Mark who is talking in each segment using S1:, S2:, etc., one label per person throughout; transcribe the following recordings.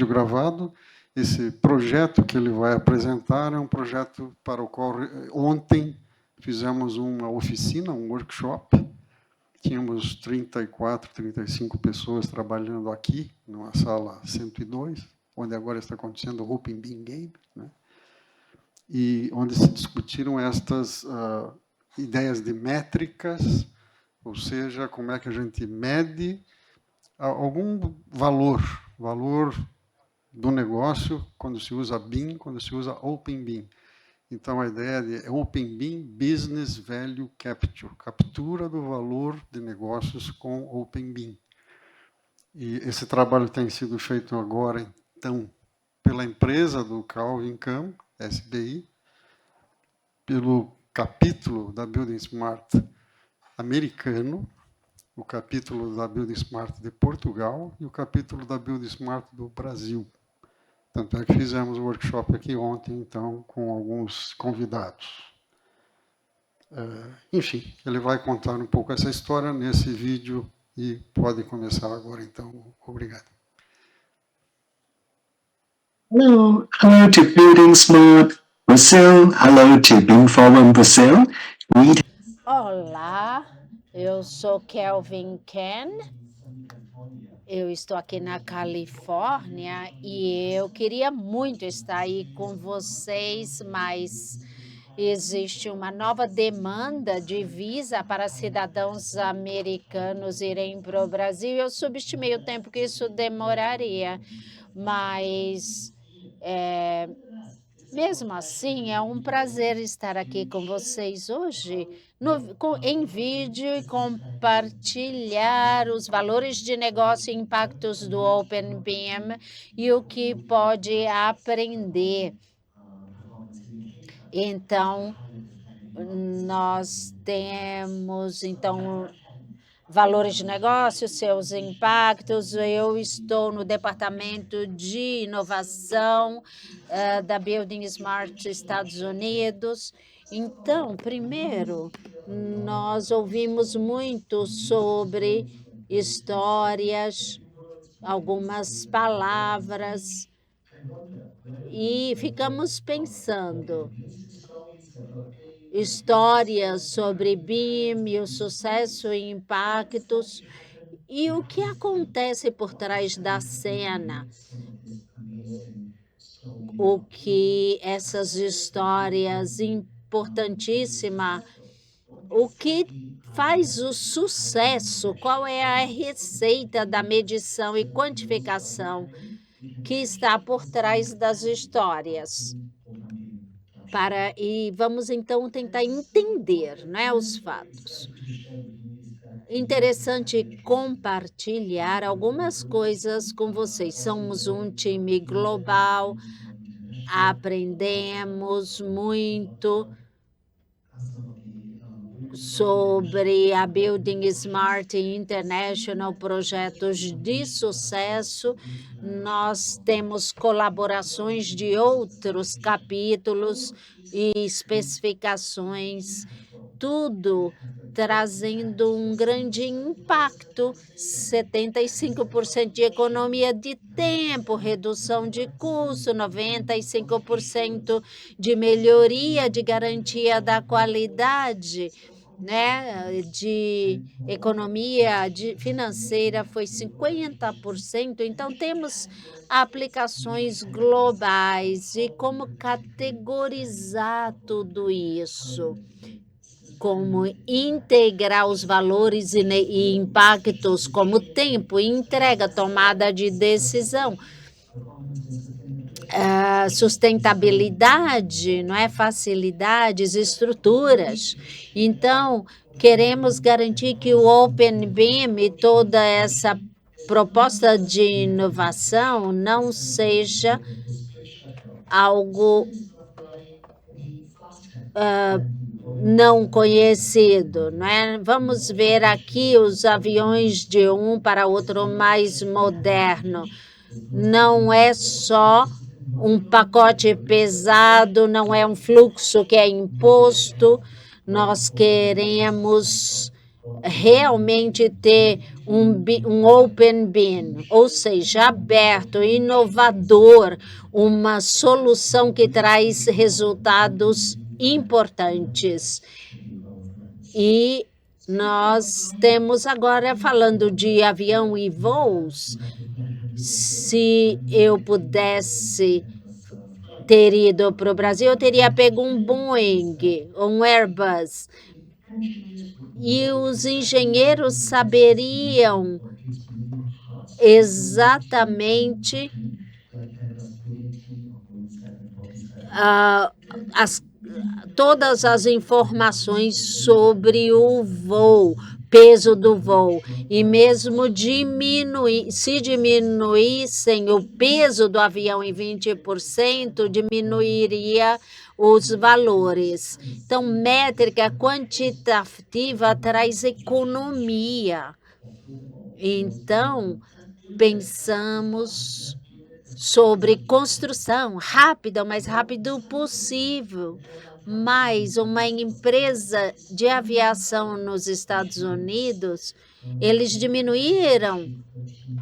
S1: gravado. Esse projeto que ele vai apresentar é um projeto para o qual ontem fizemos uma oficina, um workshop. Tínhamos 34, 35 pessoas trabalhando aqui, numa sala 102, onde agora está acontecendo o Open Bean Game, né? E onde se discutiram estas ideias de métricas, ou seja, como é que a gente mede algum valor do negócio quando se usa BIM, quando se usa Open BIM. Então, a ideia de Open BIM Business Value Capture, captura do valor de negócios com Open BIM. E esse trabalho tem sido feito agora, então, pela empresa do Calvin Cam, SBI, pelo capítulo da Building Smart americano, o capítulo da Building Smart de Portugal e o capítulo da Building Smart do Brasil. Tanto é que fizemos o workshop aqui ontem, então, com alguns convidados. Enfim, ele vai contar um pouco essa história nesse vídeo e pode começar agora, então. Obrigado.
S2: Hello to Building Smart Brazil. Hello to BIM Forum Brazil.
S3: Olá, eu sou Kelvin Ken. Eu estou aqui na Califórnia e eu queria muito estar aí com vocês, mas existe uma nova demanda de visa para cidadãos americanos irem para o Brasil. Eu subestimei o tempo que isso demoraria, mas mesmo assim, é um prazer estar aqui com vocês hoje em vídeo e compartilhar os valores de negócio e impactos do Open BIM e o que pode aprender. Então, nós temos valores de negócio, seus impactos. Eu estou no departamento de inovação da Building Smart Estados Unidos. Então, primeiro, nós ouvimos muito sobre histórias, algumas palavras, e ficamos pensando. Histórias sobre BIM, o sucesso e impactos, e o que acontece por trás da cena. O que essas histórias importantíssimas, o que faz o sucesso, qual é a receita da medição e quantificação que está por trás das histórias. E vamos então tentar entender, né, os fatos. Interessante compartilhar algumas coisas com vocês. Somos um time global, aprendemos muito sobre a Building Smart International, projetos de sucesso. Nós temos colaborações de outros capítulos e especificações, tudo trazendo um grande impacto, 75% de economia de tempo, redução de custo, 95% de melhoria de garantia da qualidade, né, de economia financeira foi 50%. Então, temos aplicações globais e como categorizar tudo isso, como integrar os valores e impactos como tempo, entrega, tomada de decisão, sustentabilidade, não é? Facilidades, estruturas. Então, queremos garantir que o Open BIM e toda essa proposta de inovação não seja algo não conhecido, não é? Vamos ver aqui os aviões de um para outro mais moderno. Não é só um pacote pesado, não é um fluxo que é imposto. Nós queremos realmente ter um open bin, ou seja, aberto, inovador, uma solução que traz resultados importantes. E nós temos agora, falando de avião e voos, se eu pudesse ter ido para o Brasil, eu teria pego um Boeing, um Airbus, e os engenheiros saberiam exatamente todas as informações sobre o voo, peso do voo, e mesmo se diminuíssem o peso do avião em 20%, diminuiria os valores. Então, métrica quantitativa traz economia. Então, pensamos sobre construção rápida, o mais rápido possível. Mas uma empresa de aviação nos Estados Unidos, eles diminuíram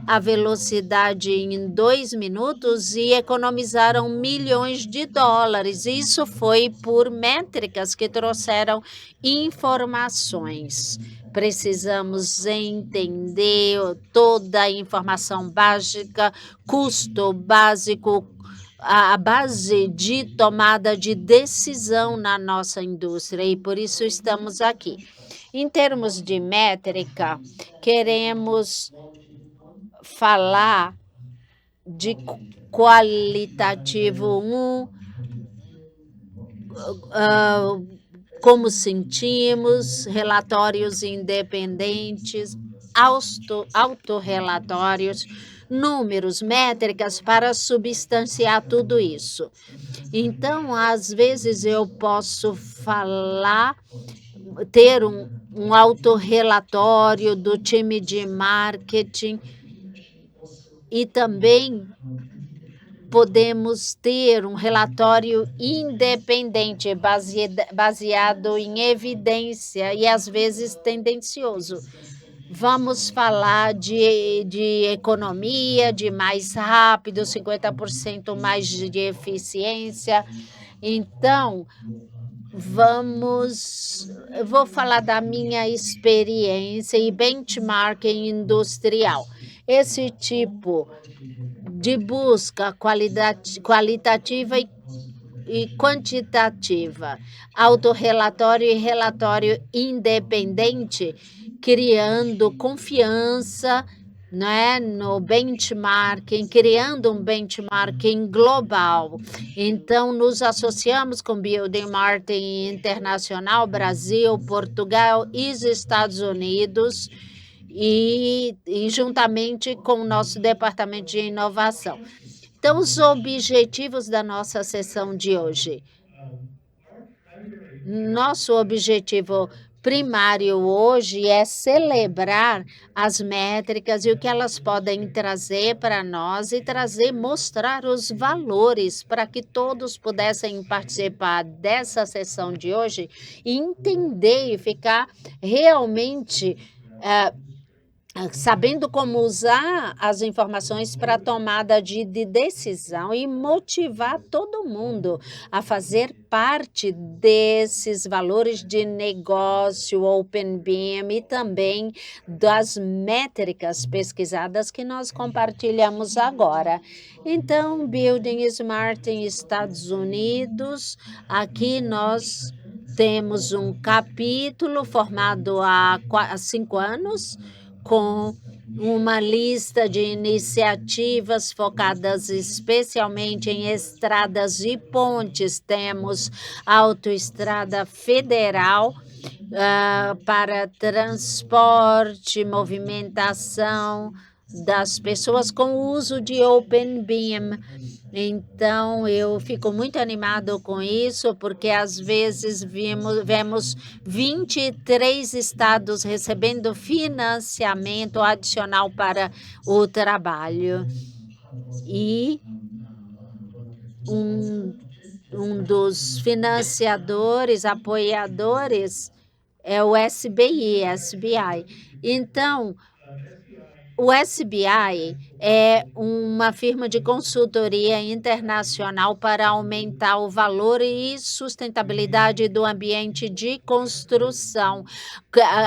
S3: a velocidade em 2 minutos e economizaram milhões de dólares. Isso foi por métricas que trouxeram informações. Precisamos entender toda a informação básica, custo básico, a base de tomada de decisão na nossa indústria, e por isso estamos aqui. Em termos de métrica, queremos falar de qualitativo 1, como sentimos, relatórios independentes, autorrelatórios, números, métricas para substanciar tudo isso. Então, às vezes eu posso ter um autorrelatório do time de marketing, e também podemos ter um relatório independente, baseado em evidência e às vezes tendencioso. Vamos falar de economia, de mais rápido, 50% mais de eficiência. Então, eu vou falar da minha experiência e benchmarking industrial. Esse tipo de busca qualitativa e quantitativa, autorrelatório e relatório independente, criando confiança, né, no benchmarking, criando um benchmarking global. Então, nos associamos com Building Martin Internacional, Brasil, Portugal e os Estados Unidos, e juntamente com o nosso departamento de inovação. Então, os objetivos da nossa sessão de hoje. Nosso objetivo primário hoje é celebrar as métricas e o que elas podem trazer para nós e mostrar os valores para que todos pudessem participar dessa sessão de hoje e entender e ficar realmente sabendo como usar as informações para a tomada de decisão e motivar todo mundo a fazer parte desses valores de negócio, Open BIM, e também das métricas pesquisadas que nós compartilhamos agora. Então, Building Smart em Estados Unidos, aqui nós temos um capítulo formado há 5 anos, com uma lista de iniciativas focadas especialmente em estradas e pontes. Temos a Autoestrada Federal para transporte, movimentação das pessoas com o uso de Open BIM. Então, eu fico muito animado com isso, porque às vezes vemos 23 estados recebendo financiamento adicional para o trabalho. E um dos financiadores, apoiadores, é o SBI. Então, O SBI é uma firma de consultoria internacional para aumentar o valor e sustentabilidade do ambiente de construção.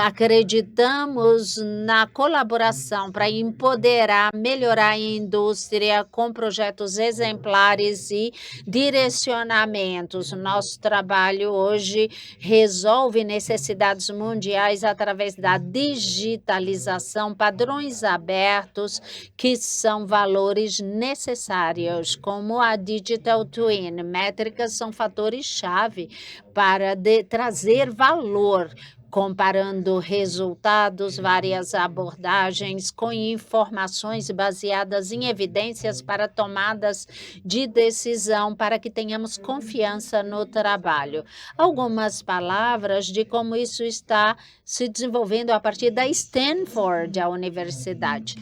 S3: Acreditamos na colaboração para empoderar, melhorar a indústria com projetos exemplares e direcionamentos. Nosso trabalho hoje resolve necessidades mundiais através da digitalização, padrões abertos, que são valores necessários, como a Digital Twin. Métricas são fatores-chave para trazer valor, comparando resultados, várias abordagens com informações baseadas em evidências para tomadas de decisão, para que tenhamos confiança no trabalho. Algumas palavras de como isso está se desenvolvendo a partir da Stanford, a universidade.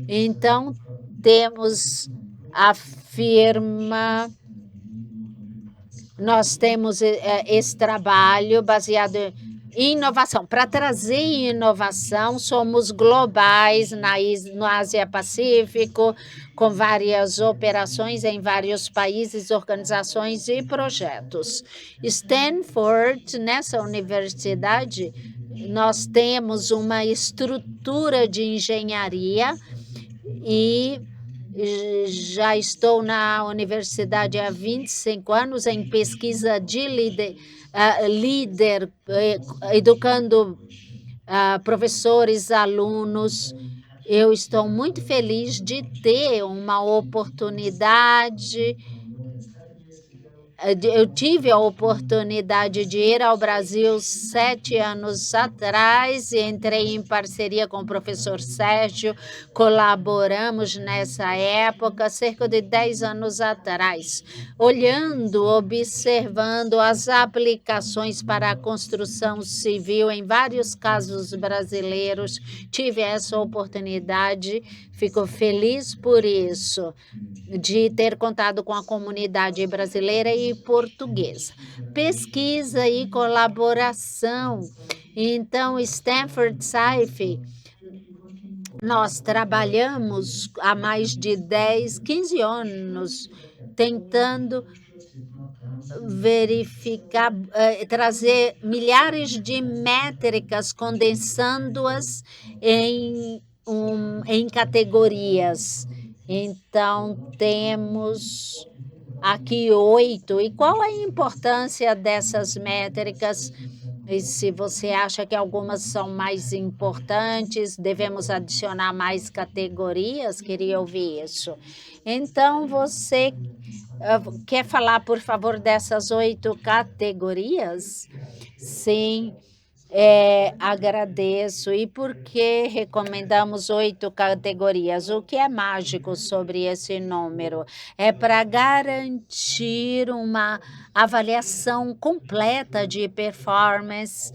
S3: Então, temos a firma, nós temos esse trabalho baseado em inovação. Para trazer inovação, somos globais no Ásia-Pacífico, com várias operações em vários países, organizações e projetos. Stanford, nessa universidade, nós temos uma estrutura de engenharia e já estou na universidade há 25 anos em pesquisa de líder, educando professores, alunos. Eu estou muito feliz de ter uma oportunidade. Eu tive a oportunidade de ir ao Brasil 7 anos atrás e entrei em parceria com o professor Sérgio, colaboramos nessa época, cerca de 10 anos atrás, olhando, observando as aplicações para a construção civil em vários casos brasileiros. Tive essa oportunidade, fico feliz por isso, de ter contado com a comunidade brasileira e portuguesa. Pesquisa e colaboração. Então, Stanford SAIF, nós trabalhamos há mais de 10, 15 anos tentando verificar, trazer milhares de métricas, condensando-as em categorias. Então, temos aqui 8. E qual a importância dessas métricas? E se você acha que algumas são mais importantes, devemos adicionar mais categorias? Queria ouvir isso. Então, você quer falar, por favor, dessas 8 categorias? Sim. Agradeço. E por que recomendamos 8 categorias? O que é mágico sobre esse número? É para garantir uma avaliação completa de performance,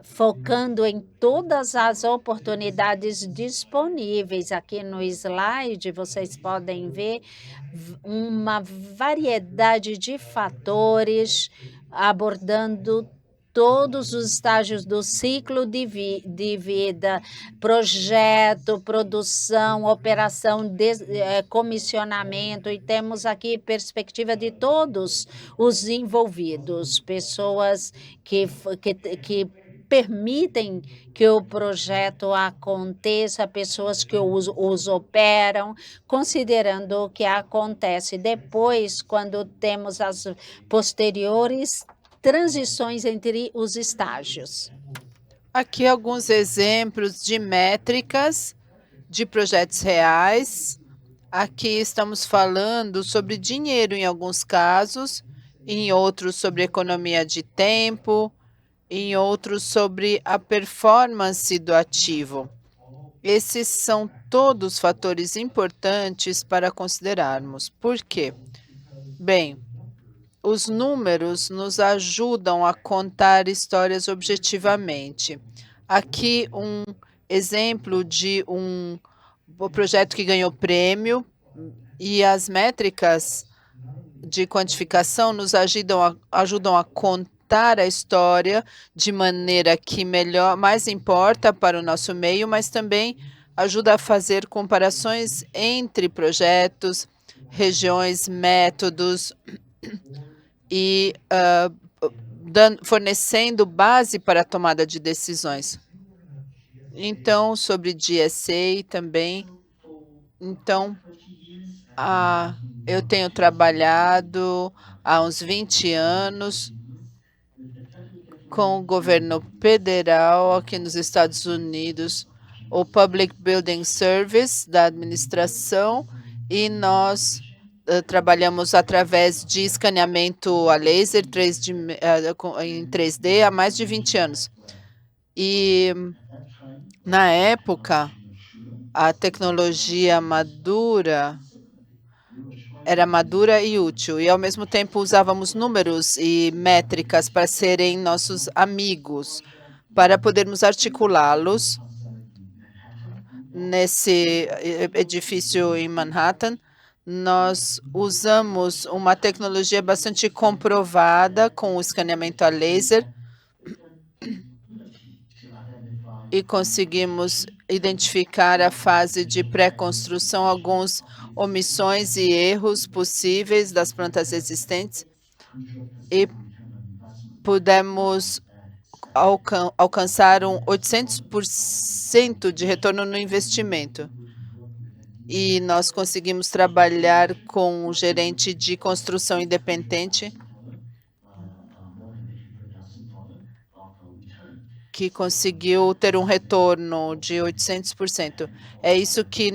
S3: focando em todas as oportunidades disponíveis. Aqui no slide, vocês podem ver uma variedade de fatores abordando todos os estágios do ciclo de vida, projeto, produção, operação, comissionamento, e temos aqui perspectiva de todos os envolvidos, pessoas que permitem que o projeto aconteça, pessoas que os operam, considerando o que acontece depois, quando temos as posteriores transições entre os estágios.
S4: Aqui alguns exemplos de métricas de projetos reais. Aqui estamos falando sobre dinheiro em alguns casos, em outros sobre economia de tempo, em outros sobre a performance do ativo. Esses são todos fatores importantes para considerarmos. Por quê? Bem, os números nos ajudam a contar histórias objetivamente. Aqui um exemplo de um projeto que ganhou prêmio, e as métricas de quantificação nos ajudam a contar a história de maneira que mais importa para o nosso meio, mas também ajuda a fazer comparações entre projetos, regiões, métodos e fornecendo base para a tomada de decisões. Então, sobre GSA também. Então, eu tenho trabalhado há uns 20 anos com o governo federal aqui nos Estados Unidos, o Public Building Service da administração, e nós trabalhamos através de escaneamento a laser em 3D há mais de 20 anos. E, na época, a tecnologia era madura e útil, e ao mesmo tempo usávamos números e métricas para serem nossos amigos, para podermos articulá-los nesse edifício em Manhattan. Nós usamos uma tecnologia bastante comprovada com o escaneamento a laser e conseguimos identificar a fase de pré-construção, algumas omissões e erros possíveis das plantas existentes, e pudemos alcançar 800% de retorno no investimento. E nós conseguimos trabalhar com o gerente de construção independente, que conseguiu ter um retorno de 800%. É isso que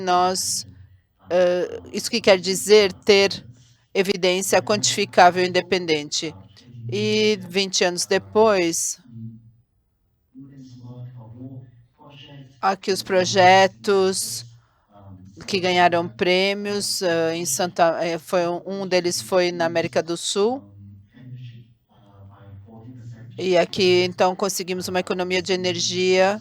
S4: isso que quer dizer ter evidência quantificável independente. E 20 anos depois, aqui os projetos que ganharam prêmios um deles foi na América do Sul. E aqui, então, conseguimos uma economia de energia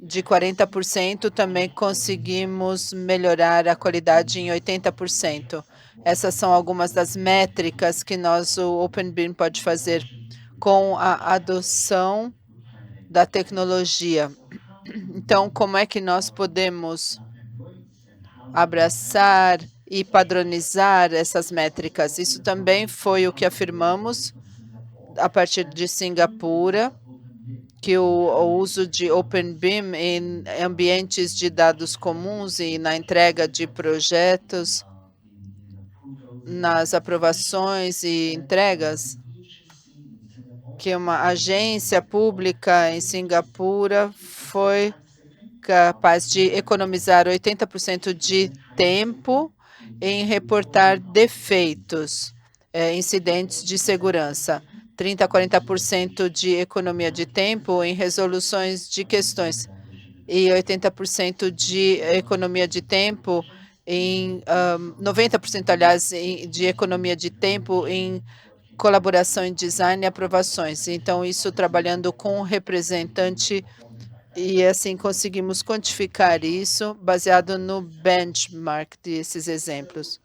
S4: de 40%, também conseguimos melhorar a qualidade em 80%. Essas são algumas das métricas que o OpenBIM pode fazer com a adoção da tecnologia. Então, como é que nós podemos abraçar e padronizar essas métricas? Isso também foi o que afirmamos a partir de Singapura, que o uso de OpenBIM em ambientes de dados comuns e na entrega de projetos, nas aprovações e entregas, que uma agência pública em Singapura foi capaz de economizar 80% de tempo em reportar defeitos, incidentes de segurança. 30% a 40% de economia de tempo em resoluções de questões e 80% de economia de tempo 90%, aliás, de economia de tempo em colaboração em design e aprovações. Então, isso trabalhando com o representante, e assim conseguimos quantificar isso baseado no benchmark desses exemplos.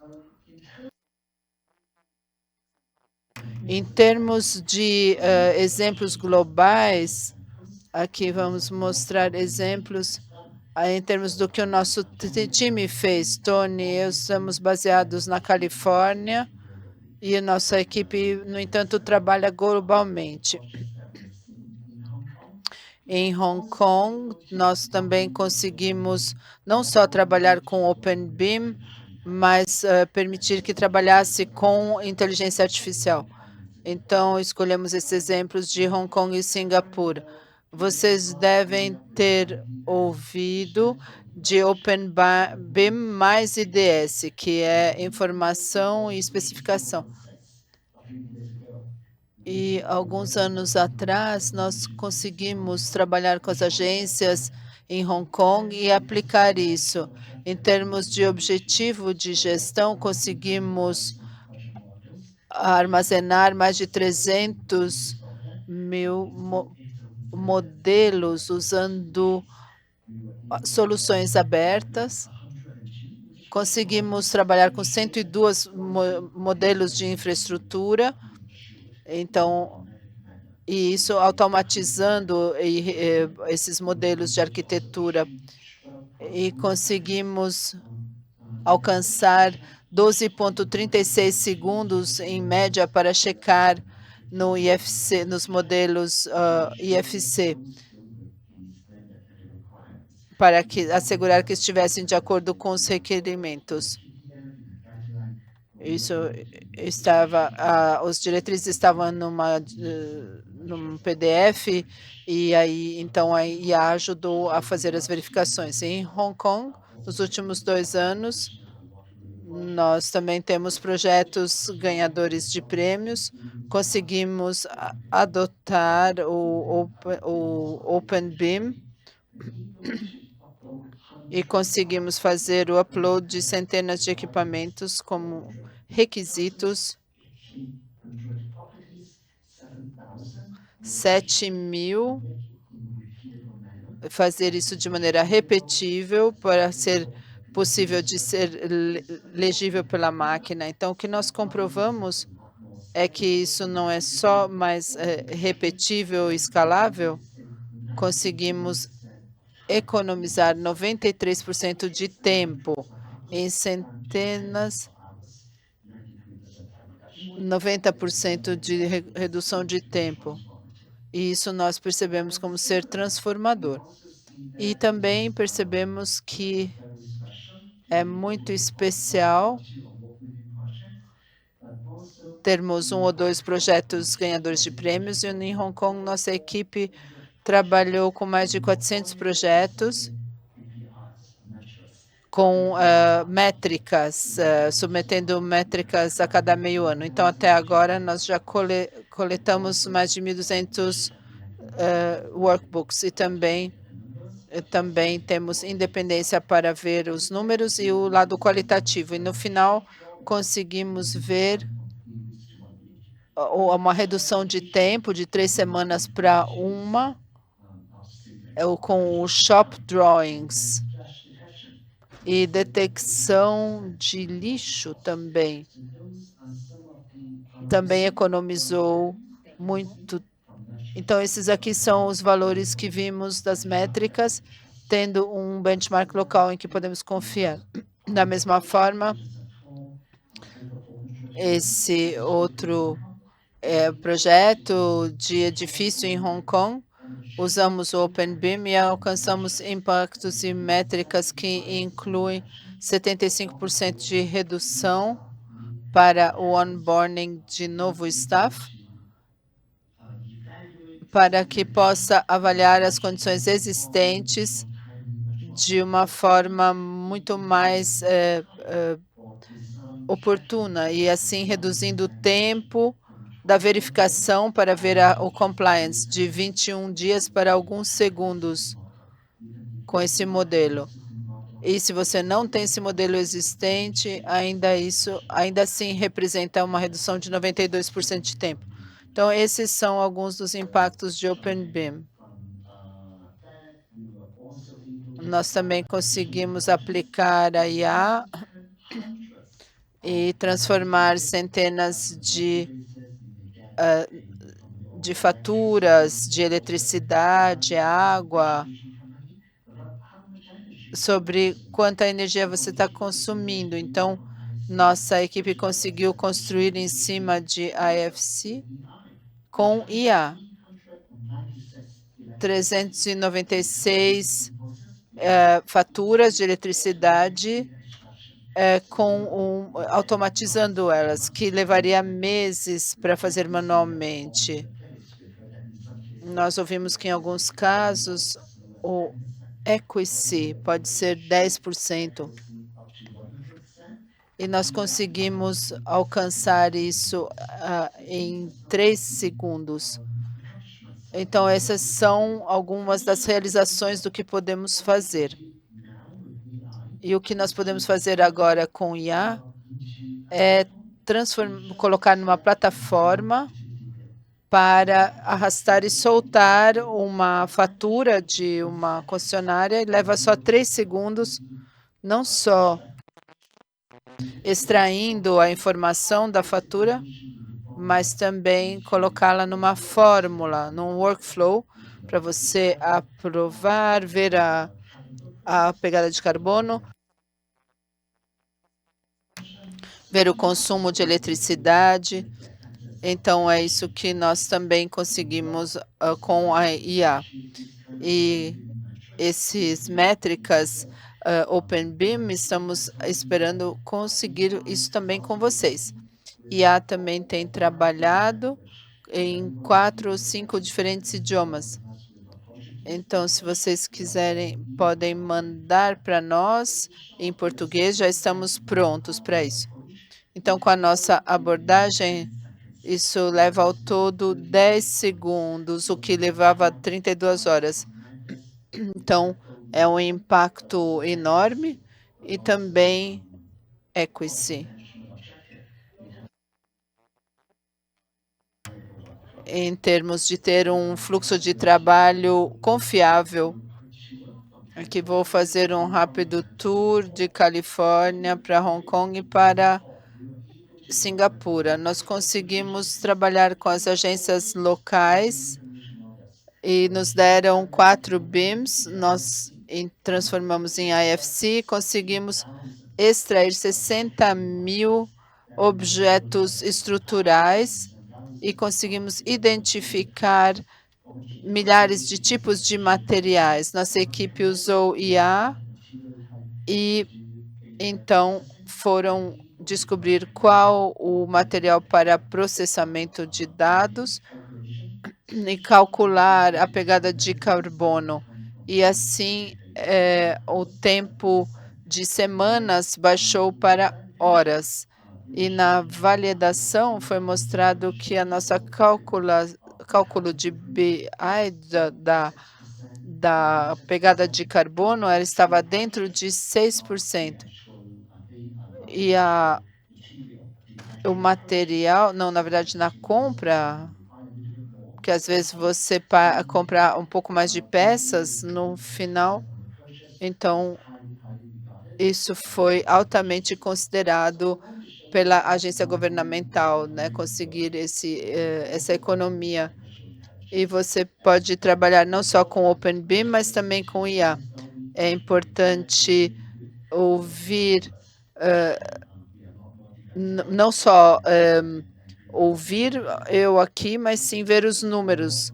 S4: Em termos de exemplos globais, aqui vamos mostrar exemplos em termos do que o nosso time fez. Tony, eu estamos baseados na Califórnia e a nossa equipe, no entanto, trabalha globalmente. Em Hong Kong, nós também conseguimos não só trabalhar com OpenBIM, mas permitir que trabalhasse com inteligência artificial. Então, escolhemos esses exemplos de Hong Kong e Singapura. Vocês devem ter ouvido de OpenBIM mais IDS, que é informação e especificação. E alguns anos atrás, nós conseguimos trabalhar com as agências em Hong Kong e aplicar isso. Em termos de objetivo de gestão, conseguimos armazenar mais de 300 mil modelos usando soluções abertas. Conseguimos trabalhar com 102 modelos de infraestrutura. Então, e isso automatizando esses modelos de arquitetura. e conseguimos alcançar 12,36 segundos em média para checar no IFC, nos modelos IFC, para assegurar que estivessem de acordo com os requerimentos. Isso estava, os diretrizes estavam num PDF, e aí então a IA ajudou a fazer as verificações. Em Hong Kong, nos últimos 2 anos, nós também temos projetos ganhadores de prêmios. Conseguimos adotar o OpenBIM e conseguimos fazer o upload de centenas de equipamentos como requisitos. 7.000, fazer isso de maneira repetível para ser possível de ser legível pela máquina. Então, o que nós comprovamos é que isso não é só mais repetível e escalável, conseguimos economizar 93% de tempo em centenas, 90% de redução de tempo. E isso nós percebemos como ser transformador. E também percebemos que é muito especial termos 1 ou 2 projetos ganhadores de prêmios. E em Hong Kong, nossa equipe trabalhou com mais de 400 projetos com métricas, submetendo métricas a cada meio ano. Então, até agora, nós já coletamos mais de 1.200 workbooks, e também temos independência para ver os números e o lado qualitativo. E no final, conseguimos ver uma redução de tempo de 3 semanas para 1, com o shop drawings. E detecção de lixo também economizou muito. Então, esses aqui são os valores que vimos das métricas, tendo um benchmark local em que podemos confiar. Da mesma forma, esse outro projeto de edifício em Hong Kong, usamos o OpenBIM e alcançamos impactos e métricas que incluem 75% de redução para o onboarding de novo staff, para que possa avaliar as condições existentes de uma forma muito mais oportuna, e assim reduzindo o tempo da verificação para ver o compliance de 21 dias para alguns segundos com esse modelo. E se você não tem esse modelo existente, ainda assim representa uma redução de 92% de tempo. Então, esses são alguns dos impactos de OpenBIM. Nós também conseguimos aplicar a IA e transformar centenas de faturas de eletricidade, água, sobre quanta energia você está consumindo. Então, nossa equipe conseguiu construir em cima de IFC com IA. 396 faturas de eletricidade automatizando elas, que levaria meses para fazer manualmente. Nós ouvimos que em alguns casos o equity pode ser 10%. E nós conseguimos alcançar isso em 3 segundos. Então, essas são algumas das realizações do que podemos fazer. E o que nós podemos fazer agora com IA é colocar numa plataforma para arrastar e soltar uma fatura de uma concessionária, e leva só 3 segundos, não só extraindo a informação da fatura, mas também colocá-la numa fórmula, num workflow, para você aprovar, ver a pegada de carbono, ver o consumo de eletricidade. Então, é isso que nós também conseguimos com a IA. E esses métricas OpenBIM, estamos esperando conseguir isso também com vocês. IA também tem trabalhado em 4 ou 5 diferentes idiomas. Então, se vocês quiserem, podem mandar para nós em português, já estamos prontos para isso. Então, com a nossa abordagem, isso leva ao todo 10 segundos, o que levava 32 horas. Então, é um impacto enorme e também equity. Em termos de ter um fluxo de trabalho confiável. Aqui vou fazer um rápido tour de Califórnia para Hong Kong e para Singapura. Nós conseguimos trabalhar com as agências locais e nos deram 4 BIMs. Nós transformamos em IFC, conseguimos extrair 60.000 objetos estruturais e conseguimos identificar milhares de tipos de materiais. Nossa equipe usou IA e então foram descobrir qual o material para processamento de dados e calcular a pegada de carbono. E assim, o tempo de semanas baixou para horas. E na validação foi mostrado que a nossa cálculo de BI da pegada de carbono estava dentro de 6%. E o material, não, na verdade, na compra, que às vezes você compra um pouco mais de peças no final, então isso foi altamente considerado pela agência governamental, né, conseguir essa economia. E você pode trabalhar não só com OpenBIM, mas também com IA. É importante ouvir, não só ouvir eu aqui, mas sim ver os números,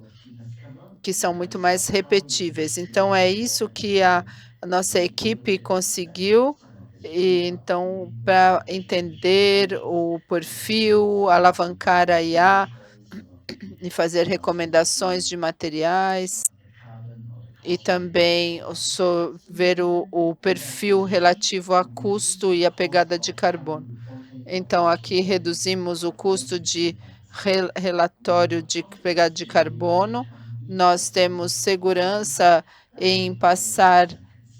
S4: que são muito mais repetíveis. Então, é isso que a nossa equipe conseguiu. E então, para entender o perfil, alavancar a IA e fazer recomendações de materiais e também ver o perfil relativo a custo e a pegada de carbono. Então, aqui reduzimos o custo de relatório de pegada de carbono. Nós temos segurança em passar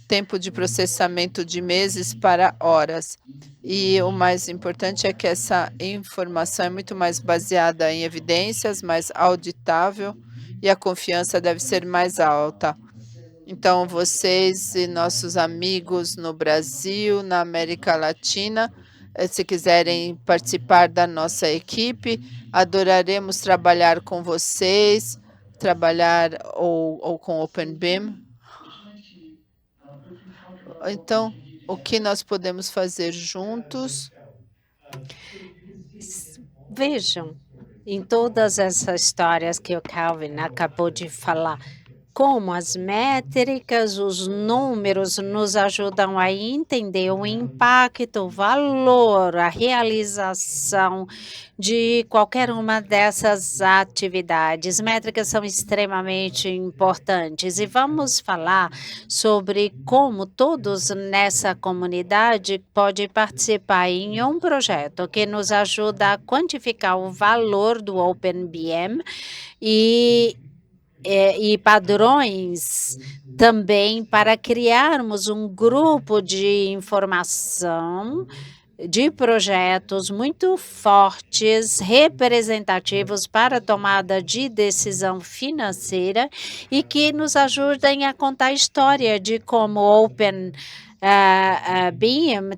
S4: tempo de processamento de meses para horas. E o mais importante é que essa informação é muito mais baseada em evidências, mais auditável, e a confiança deve ser mais alta. Então, vocês e nossos amigos no Brasil, na América Latina, se quiserem participar da nossa equipe, adoraremos trabalhar com vocês, ou com OpenBIM. Então, o que nós podemos fazer juntos?
S3: Vejam, em todas essas histórias que o Calvin acabou de falar, como as métricas, os números nos ajudam a entender o impacto, o valor, a realização de qualquer uma dessas atividades. Métricas são extremamente importantes e vamos falar sobre como todos nessa comunidade podem participar em um projeto que nos ajuda a quantificar o valor do OpenBIM e padrões também para criarmos um grupo de informação de projetos muito fortes, representativos para a tomada de decisão financeira e que nos ajudem a contar a história de como o Open BIM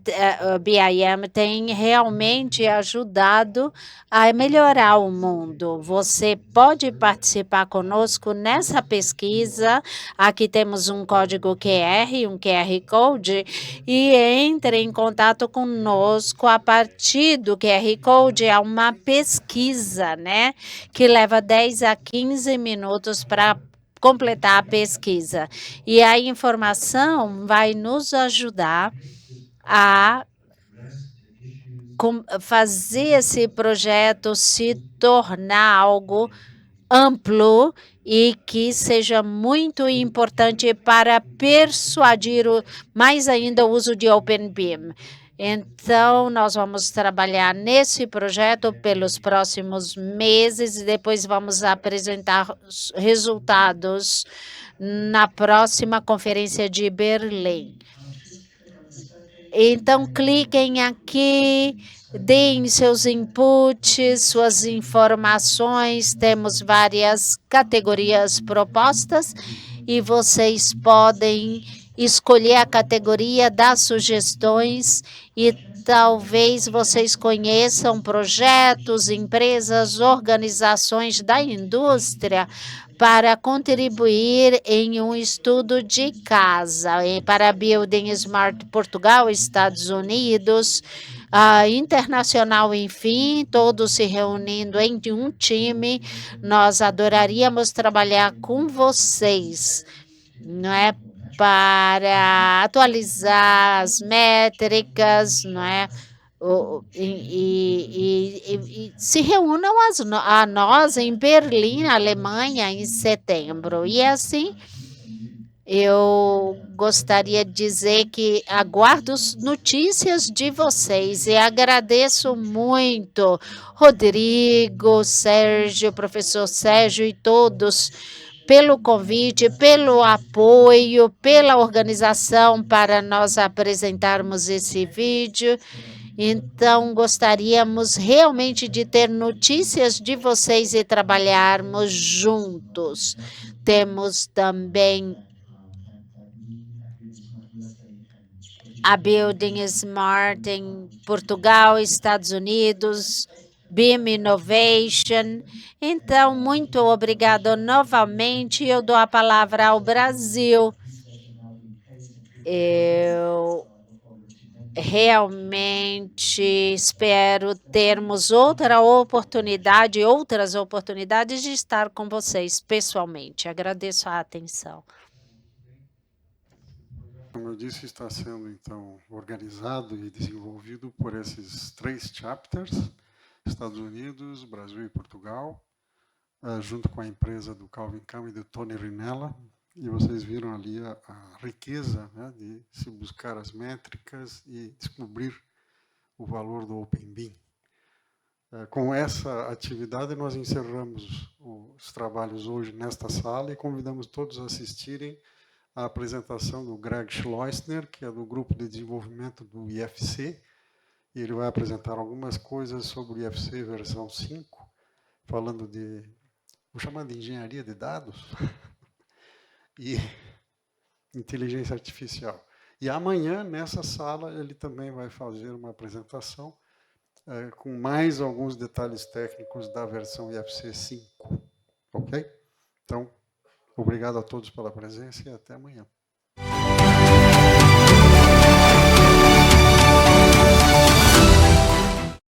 S3: tem realmente ajudado a melhorar o mundo. Você pode participar conosco nessa pesquisa. Aqui temos um código QR, um QR Code, e entre em contato conosco a partir do QR Code. É uma pesquisa, né, que leva 10 a 15 minutos para completar a pesquisa. E a informação vai nos ajudar a fazer esse projeto se tornar algo amplo e que seja muito importante para persuadir mais ainda o uso de OpenBIM. Então, nós vamos trabalhar nesse projeto pelos próximos meses e depois vamos apresentar os resultados na próxima conferência de Berlim. Então, cliquem aqui, deem seus inputs, suas informações. Temos várias categorias propostas e vocês podem escolher a categoria das sugestões e talvez vocês conheçam projetos, empresas, organizações da indústria para contribuir em um estudo de casa para Building Smart Portugal, Estados Unidos, internacional, enfim, todos se reunindo em um time. Nós adoraríamos trabalhar com vocês, não é? Para atualizar as métricas, não é? E se reúnam a nós em Berlim, Alemanha, em setembro. E assim, eu gostaria de dizer que aguardo notícias de vocês e agradeço muito, Rodrigo, Sérgio, professor Sérgio e todos, pelo convite, pelo apoio, pela organização para nós apresentarmos esse vídeo. Então, gostaríamos realmente de ter notícias de vocês e trabalharmos juntos. Temos também a Building Smart em Portugal, Estados Unidos, BIM Innovation. Então, muito obrigado novamente. Eu dou a palavra ao Brasil. Eu realmente espero termos outras oportunidades de estar com vocês pessoalmente. Agradeço a atenção.
S1: Como eu disse, está sendo, então, organizado e desenvolvido por esses 3 chapters, Estados Unidos, Brasil e Portugal, junto com a empresa do Calvin Cam e do Tony Rinella. E vocês viram ali a riqueza, né, de se buscar as métricas e descobrir o valor do OpenBIM. Com essa atividade, nós encerramos os trabalhos hoje nesta sala e convidamos todos a assistirem a apresentação do Greg Schleusner, que é do grupo de desenvolvimento do IFC, e ele vai apresentar algumas coisas sobre o IFC versão 5, falando de, vou chamar de engenharia de dados e inteligência artificial. E amanhã, nessa sala, ele também vai fazer uma apresentação com mais alguns detalhes técnicos da versão IFC 5. Ok? Então, obrigado a todos pela presença e até amanhã.